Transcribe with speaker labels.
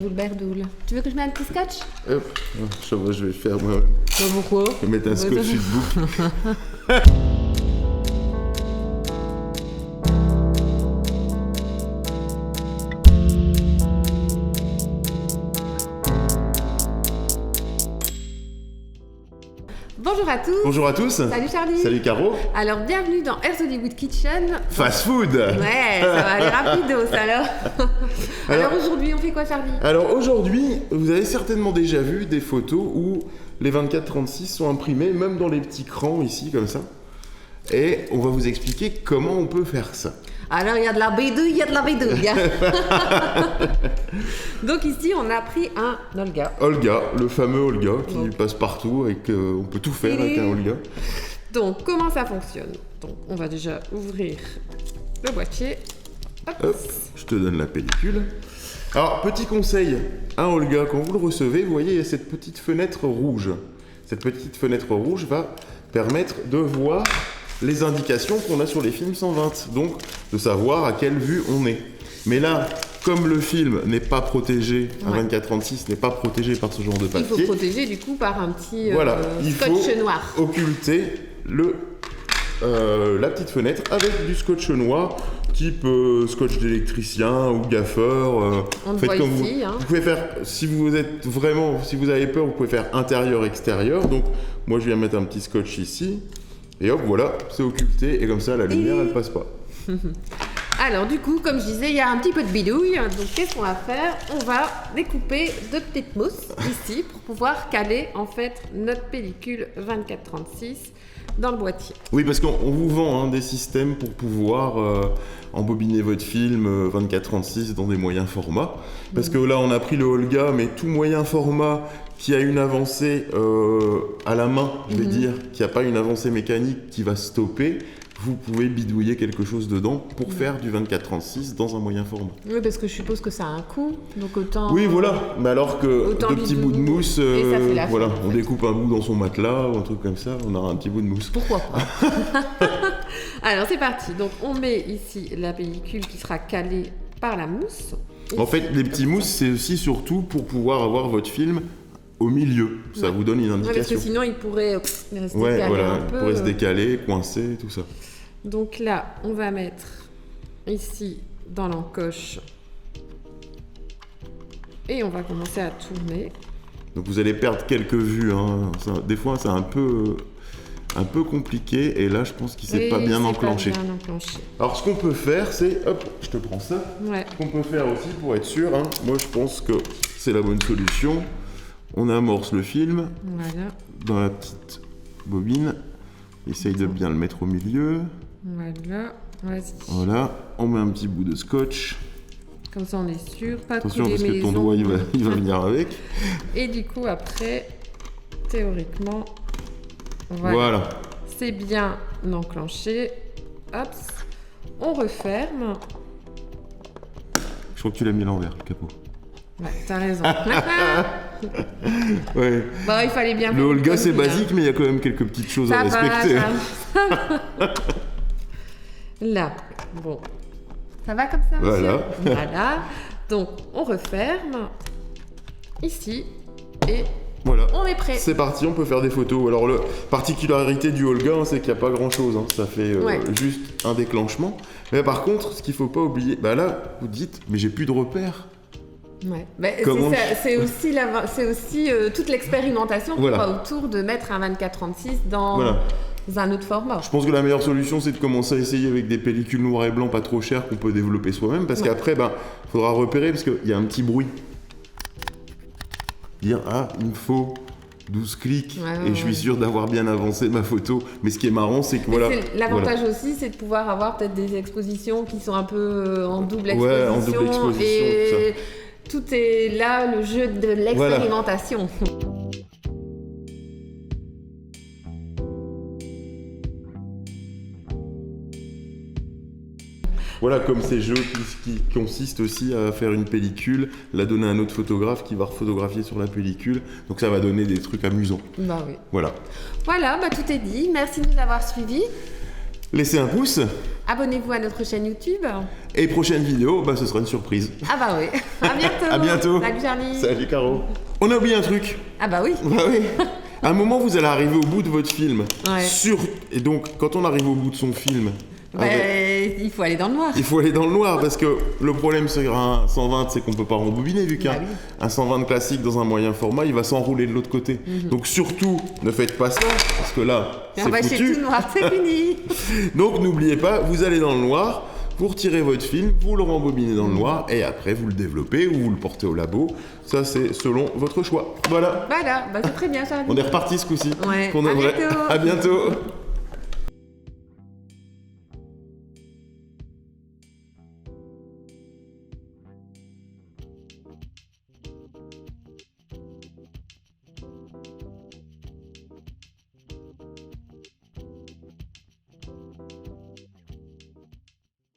Speaker 1: Berdoul. Tu veux que je mette un petit scotch?
Speaker 2: Je vais le faire moi-même.
Speaker 1: Bah pourquoi?
Speaker 2: Je vais mettre un scotch sur le boucle.
Speaker 1: Bonjour à tous.
Speaker 2: Bonjour à tous.
Speaker 1: Salut Charlie.
Speaker 2: Salut Caro.
Speaker 1: Alors bienvenue dans Earth Hollywood Kitchen.
Speaker 2: Fast food.
Speaker 1: Ouais, ça va aller rapidos alors. Alors aujourd'hui on fait quoi Charlie?
Speaker 2: Alors aujourd'hui, vous avez certainement déjà vu des photos où les 24-36 sont imprimés, même dans les petits crans ici comme ça. Et on va vous expliquer comment on peut faire ça.
Speaker 1: Alors il y a de la bédouille, il y a de la bédouille. Donc ici on a pris un Olga.
Speaker 2: Olga, le fameux Olga qui passe partout et qu'on peut tout faire avec un Olga.
Speaker 1: Donc comment ça fonctionne? Donc on va déjà ouvrir le boîtier.
Speaker 2: Hop, je te donne la pellicule. Alors petit conseil, un Olga, quand vous le recevez, vous voyez il y a cette petite fenêtre rouge. Cette petite fenêtre rouge va permettre de voir les indications qu'on a sur les films 120, donc de savoir à quelle vue on est. Mais là, comme le film n'est pas protégé, un 24-36 n'est pas protégé par ce genre de papier,
Speaker 1: il faut protéger du coup par un petit
Speaker 2: il
Speaker 1: scotch
Speaker 2: faut
Speaker 1: noir.
Speaker 2: Occulter la petite fenêtre avec du scotch noir, type scotch d'électricien ou gaffeur.
Speaker 1: On le voit
Speaker 2: comme
Speaker 1: ici.
Speaker 2: vous pouvez faire, si vous avez peur, vous pouvez faire intérieur-extérieur. Donc moi je viens mettre un petit scotch ici. Et hop, voilà, c'est occulté, et comme ça, la lumière, elle passe pas.
Speaker 1: Alors, du coup, comme je disais, il y a un petit peu de bidouille. Donc, qu'est-ce qu'on va faire? On va découper deux petites mousses ici pour pouvoir caler, en fait, notre pellicule 24-36 dans le boîtier.
Speaker 2: Oui, parce qu'on vous vend des systèmes pour pouvoir embobiner votre film 24-36 dans des moyens formats. Parce que là, on a pris le Olga, mais tout moyen format qui a une avancée à la main, je vais dire, qui n'a pas une avancée mécanique qui va stopper, vous pouvez bidouiller quelque chose dedans pour faire du 24-36 dans un moyen format.
Speaker 1: Oui, parce que je suppose que ça a un coût, donc autant...
Speaker 2: Oui, voilà, mais alors que deux petits bouts de mousse, voilà, on découpe un bout dans son matelas ou un truc comme ça, on aura un petit bout de mousse.
Speaker 1: Pourquoi pas? Alors, c'est parti. Donc, on met ici la pellicule qui sera calée par la mousse.
Speaker 2: En fait, les petits mousses, c'est aussi surtout pour pouvoir avoir votre film au milieu, ça vous donne une indication.
Speaker 1: Parce que sinon il pourrait rester calé un peu.
Speaker 2: Il pourrait se décaler, coincer, tout ça.
Speaker 1: Donc là, on va mettre ici dans l'encoche et on va commencer à tourner.
Speaker 2: Donc vous allez perdre quelques vues, des fois c'est un peu compliqué et là je pense qu'il s'est pas bien enclenché. Alors ce qu'on peut faire c'est, hop, je te prends ça.
Speaker 1: Ouais.
Speaker 2: Ce qu'on peut faire aussi pour être sûr, moi je pense que c'est la bonne solution. On amorce le film dans la petite bobine. Essaye de bien le mettre au milieu.
Speaker 1: Voilà, vas-y.
Speaker 2: Voilà, on met un petit bout de scotch.
Speaker 1: Comme ça on est sûr, pas
Speaker 2: attention
Speaker 1: couler
Speaker 2: parce que ton doigt il va venir avec.
Speaker 1: Et du coup après, théoriquement,
Speaker 2: voilà.
Speaker 1: C'est bien enclenché. Hop, on referme.
Speaker 2: Je crois que tu l'as mis à l'envers, le capot.
Speaker 1: Ouais, t'as raison.
Speaker 2: Ouais.
Speaker 1: Bon, il fallait bien.
Speaker 2: Le Olga c'est basique, mais il y a quand même quelques petites choses à respecter.
Speaker 1: Là, bon. Ça va comme ça, monsieur?
Speaker 2: Voilà.
Speaker 1: Voilà. Donc, on referme. Ici. Et
Speaker 2: voilà.
Speaker 1: On est prêt.
Speaker 2: C'est parti, on peut faire des photos. Alors, la particularité du Olga, c'est qu'il n'y a pas grand-chose. Ça fait juste un déclenchement. Mais par contre, ce qu'il ne faut pas oublier, là, vous dites, mais j'ai plus de repères.
Speaker 1: Ouais. C'est aussi toute l'expérimentation qu'on va autour de mettre un 24-36 dans un autre format.
Speaker 2: Je pense que la meilleure solution, c'est de commencer à essayer avec des pellicules noir et blanc pas trop chères qu'on peut développer soi-même, parce qu'après, il faudra repérer, parce qu'il y a un petit bruit. Dire, il me faut 12 clics, et je suis sûr d'avoir bien avancé ma photo. Mais ce qui est marrant, c'est que
Speaker 1: l'avantage aussi, c'est de pouvoir avoir peut-être des expositions qui sont un peu en double exposition.
Speaker 2: Ouais, en double exposition,
Speaker 1: et tout est là, le jeu de l'expérimentation.
Speaker 2: Voilà, comme ces jeux qui consistent aussi à faire une pellicule, la donner à un autre photographe qui va rephotographier sur la pellicule. Donc ça va donner des trucs amusants.
Speaker 1: Bah oui.
Speaker 2: Voilà.
Speaker 1: Voilà, tout est dit. Merci de nous avoir suivis.
Speaker 2: Laissez un pouce.
Speaker 1: Abonnez-vous à notre chaîne YouTube.
Speaker 2: Et prochaine vidéo, ce sera une surprise.
Speaker 1: Ah bah oui. À bientôt.
Speaker 2: À bientôt.
Speaker 1: Salut Charlie.
Speaker 2: Salut Caro. On a oublié un truc.
Speaker 1: Ah bah oui.
Speaker 2: Bah oui. À un moment, vous allez arriver au bout de votre film.
Speaker 1: Ouais.
Speaker 2: Et donc, quand on arrive au bout de son film,
Speaker 1: il faut aller dans le noir.
Speaker 2: il faut aller dans le noir parce que le problème sur un 120, c'est qu'on peut pas rembobiner vu qu'un un 120 classique dans un moyen format, il va s'enrouler de l'autre côté. Donc surtout, ne faites pas ça parce que là, c'est
Speaker 1: C'est
Speaker 2: foutu.
Speaker 1: tout noir, c'est fini.
Speaker 2: Donc n'oubliez pas, vous allez dans le noir, vous retirez votre film, vous le rembobinez dans le noir et après vous le développez ou vous le portez au labo. Ça, c'est selon votre choix. Voilà.
Speaker 1: Voilà, c'est très bien Charlie.
Speaker 2: On est reparti ce coup-ci.
Speaker 1: Ouais.
Speaker 2: Pour de vrai.
Speaker 1: À bientôt.
Speaker 2: À bientôt.